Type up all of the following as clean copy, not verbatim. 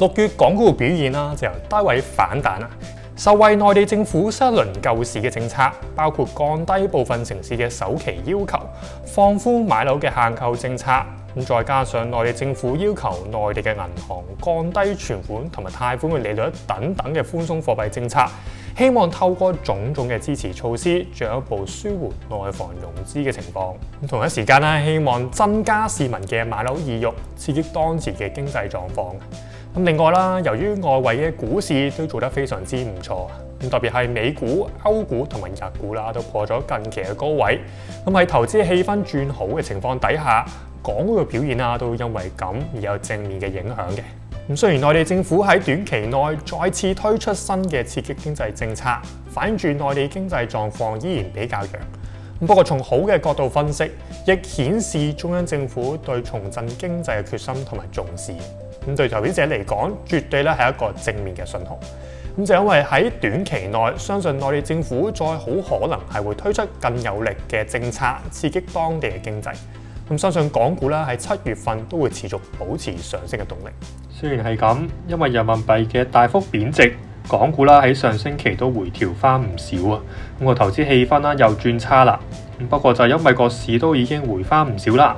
6月港股表現啦就由低位反彈啦，受惠內地政府新一輪救市嘅政策，包括降低部分城市嘅首期要求、放寬買樓嘅限購政策，咁再加上內地政府要求內地嘅銀行降低存款同埋貸款嘅利率等等嘅寬鬆貨幣政策，希望透過種種嘅支持措施，進一步舒緩內房融資嘅情況。同一時間咧，希望增加市民嘅買樓意欲，刺激當前嘅經濟狀況。另外啦，由於外圍嘅股市都做得非常之唔錯，特別係美股、歐股同埋日股啦，都破咗近期嘅高位。喺投資氣氛轉好嘅情況底下，港股嘅表現啊，都因為咁而有正面嘅影響嘅。雖然內地政府喺短期內再次推出新嘅刺激經濟政策，反映住內地經濟狀況依然比較弱。不過從好嘅角度分析，亦顯示中央政府對重振經濟嘅決心同埋重視。對投資者嚟講，絕對咧係一個正面嘅信號。就因為喺短期內，相信內地政府再好可能係會推出更有力嘅政策，刺激當地嘅經濟。相信港股啦喺7月份都會持續保持上升嘅動力。雖然係咁，因為人民幣嘅大幅貶值，港股啦喺上星期都回調翻唔少啊。個投資氣氛啦又轉差啦。不過就因為個市都已經回翻唔少啦。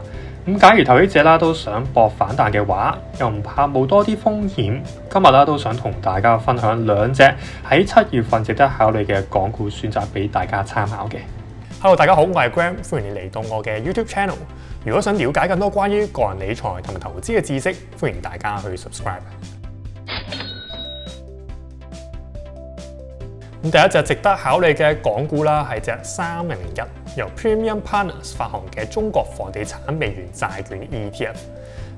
假如投資者啦都想搏反彈嘅話，又唔怕冒多啲風險，今日啦都想同大家分享2隻喺7月份值得考慮嘅港股選擇俾大家參考嘅。Hello， 大家好，我係 Graham， 歡迎你嚟到我嘅 YouTube Channel。如果想了解更多關於個人理財同埋投資嘅知識，歡迎大家去 subscribe。第一隻值得考慮嘅港股啦，係隻3001，由 Premium Partners 發行嘅中國房地產美元債券 ETF。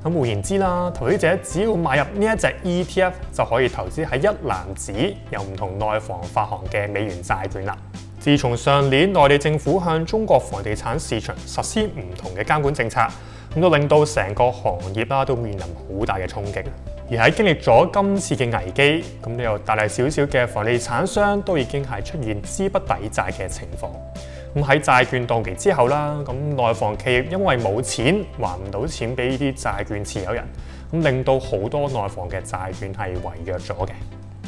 換言之啦，投資者只要買入呢一隻 ETF 就可以投資喺一籃子由唔同內房發行嘅美元債券啦。自從上年內地政府向中國房地產市場實施唔同嘅監管政策，都令到成個行業啦都面臨好大嘅衝擊。而喺經歷咗今次嘅危機，咁又大大小小嘅房地產商都已經係出現資不抵債嘅情況。喺債券到期之後啦，咁內房企業因為冇錢還唔到錢俾呢啲債券持有人，令到好多內房嘅債券係違約咗嘅。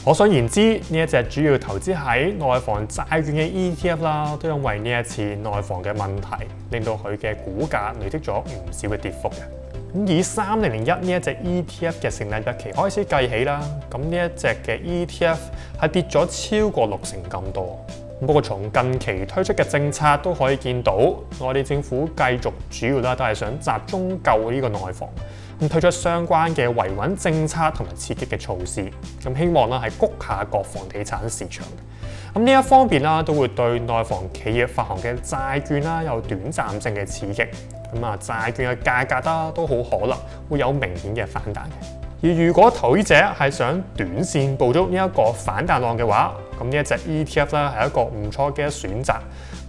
可想而知，呢一隻主要投資喺內房債券嘅 ETF 啦，都因為呢一次內房嘅問題，令到佢嘅股價累積咗唔少嘅跌幅嘅。以3001呢一隻 ETF 嘅成立日期開始計起啦，咁呢一隻嘅 ETF 係跌咗超過60成咁多。不過從近期推出嘅政策都可以見到，內地政府繼續主要啦都係想集中救呢個內房，推出相關嘅維穩政策同埋刺激嘅措施，希望啦係谷下各房地產市場。呢一方面啦都會對內房企業發行嘅債券啦有短暫性嘅刺激，債券嘅價格啦都好可能會有明顯嘅反彈嘅。而如果投資者係想短線捕捉呢一個反彈浪嘅話，咁呢一隻 ETF 啦係一個唔錯嘅選擇。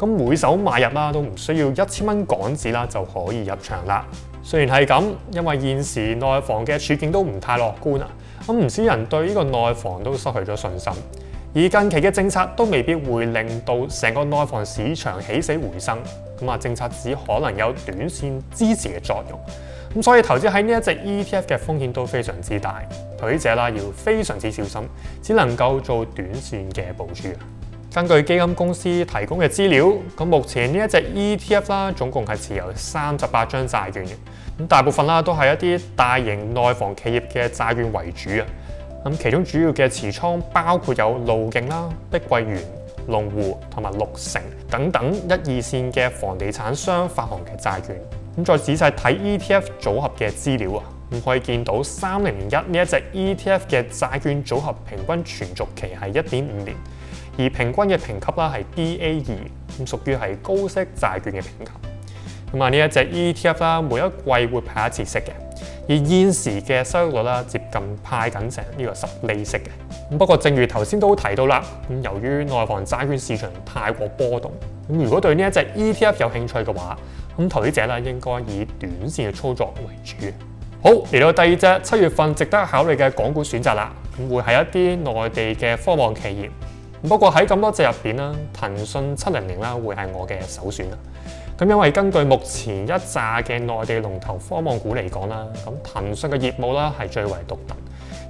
每手買入啦都唔需要1000蚊港紙啦就可以入場啦。雖然係咁，因為現時內房嘅處境都唔太樂觀啊，唔少人對呢個內房都失去咗信心。而近期嘅政策都未必會令到成個內房市場起死回生，政策只可能有短線支持嘅作用。所以投資喺呢一隻 ETF 嘅風險都非常之大，投資者啦要非常之小心，只能夠做短線嘅部署。根據基金公司提供嘅資料，目前呢一隻 ETF 啦總共係持有38張債券嘅，大部分啦都係一啲大型內房企業嘅債券為主啊。其中主要嘅持倉包括有路勁啦、碧桂園、龍湖同埋綠城等等1、2線嘅房地產商發行嘅債券。再仔細睇 ETF 組合嘅資料啊，可以見到3001呢一隻 ETF 嘅債券組合平均存續期係1.5年，而平均嘅評級啦係 Ba2，屬於係高息債券嘅評級。呢一隻 ETF 啦，每一季會派一次息嘅，而現時嘅收益率啦接近派緊成呢個10厘息嘅。不過正如頭先都提到啦，由於內房債券市場太過波動，如果對呢一隻 ETF 有興趣嘅話，投資者啦應該以短線嘅操作為主。好，嚟到第二隻7月份值得考慮嘅港股選擇啦，會係一啲內地嘅科網企業。不過喺咁多隻入邊啦，騰訊700啦會係我嘅首選啦。因為根據目前一紮嘅內地龍頭科網股嚟講啦，騰訊嘅業務啦係最為獨特，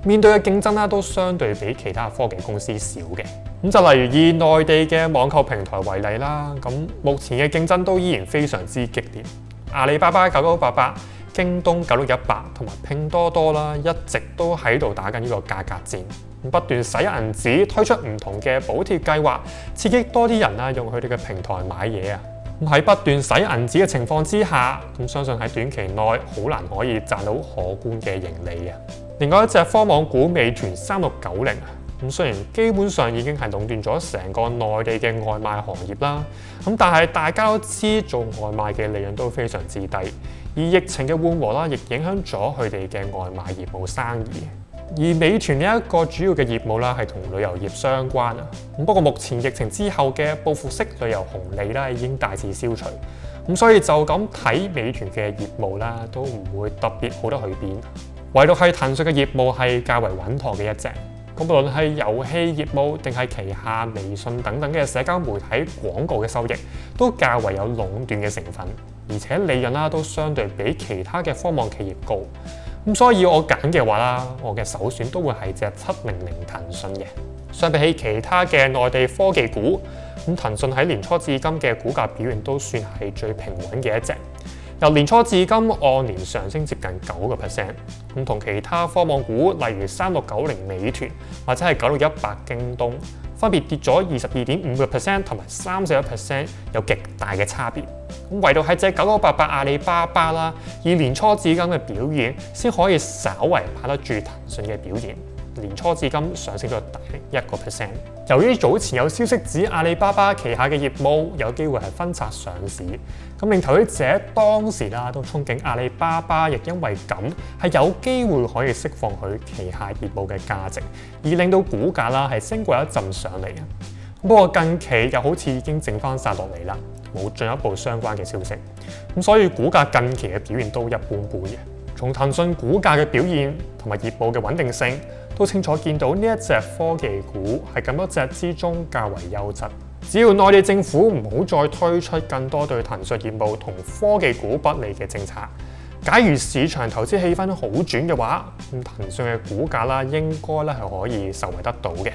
面對嘅競爭啦都相對比其他科技公司少嘅。咁就例如以內地嘅網購平台為例啦，咁目前嘅競爭都依然非常之激烈。阿里巴巴9988、京東9618同埋拼多多啦，一直都喺度打緊呢個價格戰，不斷使銀紙推出唔同嘅補貼計劃，刺激多啲人啦用佢哋嘅平台買嘢啊！咁喺不斷使銀紙嘅情況之下，咁相信喺短期內好難可以賺到可觀嘅盈利啊！另外一隻科網股美團3690啊，咁雖然基本上已經係壟斷咗成個內地嘅外賣行業啦，咁但係大家都知做外賣嘅利潤都非常之低，而疫情嘅緩和啦，亦影響咗佢哋嘅外賣業務生意。而美團呢一個主要嘅業務啦，係同旅遊業相關啊。不過目前疫情之後嘅報復式旅遊紅利啦，已經大致消除，咁所以就咁睇美團嘅業務啦，都唔會特別好得去邊。唯獨係騰訊嘅業務係較為穩妥嘅一隻。咁無論係遊戲業務定係旗下微信等等嘅社交媒體廣告嘅收益，都較為有壟斷嘅成分，而且利潤啦都相對比其他嘅科網企業高。咁所以我揀嘅話啦，我嘅首選都會係隻700騰訊嘅。相比起其他嘅內地科技股，咁騰訊喺年初至今嘅股價表現都算係最平穩嘅一隻。由年初至今按年上升接近9%，咁同其他科網股例如3690美團或者係9618京東，分別跌咗22.5% 同埋31%，有極大嘅差別。咁唯獨係隻9988阿里巴巴啦，以年初至今嘅表現，先可以稍為把得住騰訊嘅表現。年初至今上升咗大1%。由於早前有消息指阿里巴巴旗下嘅業務有機會係分拆上市，咁令投資者當時啦都憧憬阿里巴巴亦因為咁係有機會可以釋放佢旗下業務嘅價值，而令到股價啦係升過一陣上嚟啊。不過近期又好似已經整翻晒落嚟啦，冇進一步相關嘅消息，咁所以股價近期嘅表現都一般般嘅。從騰訊股價嘅表現同埋業務嘅穩定性，都清楚見到呢一隻科技股係咁多隻之中較為優質。只要內地政府唔好再推出更多對騰訊業務同科技股不利嘅政策，假如市場投資氣氛好轉嘅話，咁騰訊嘅股價啦應該咧係可以受惠得到嘅。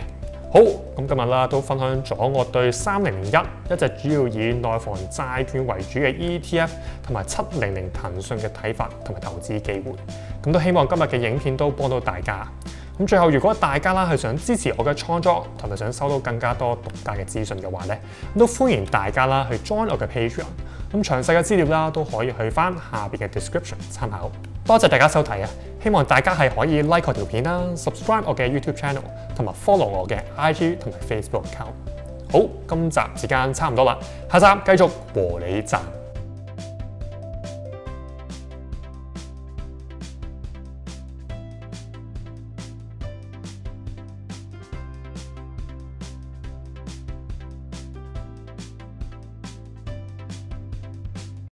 好，咁今日啦都分享咗我對3001一隻主要以內房債券為主嘅 ETF 同埋700騰訊嘅睇法同埋投資機會。咁都希望今日嘅影片都幫到大家。咁最後，如果大家啦係想支持我嘅創作，同埋想收到更加多獨家嘅資訊嘅話咧，咁都歡迎大家啦去 join 我嘅 Patreon。咁詳細嘅資料啦都可以去翻下邊嘅 description 參考。多謝大家收睇啊！希望大家係可以 like 我條片啦 ，subscribe 我嘅 YouTube channel， 同埋 follow 我嘅 IG 同埋 Facebook account。好，今集時間差唔多啦，下集繼續和你賺。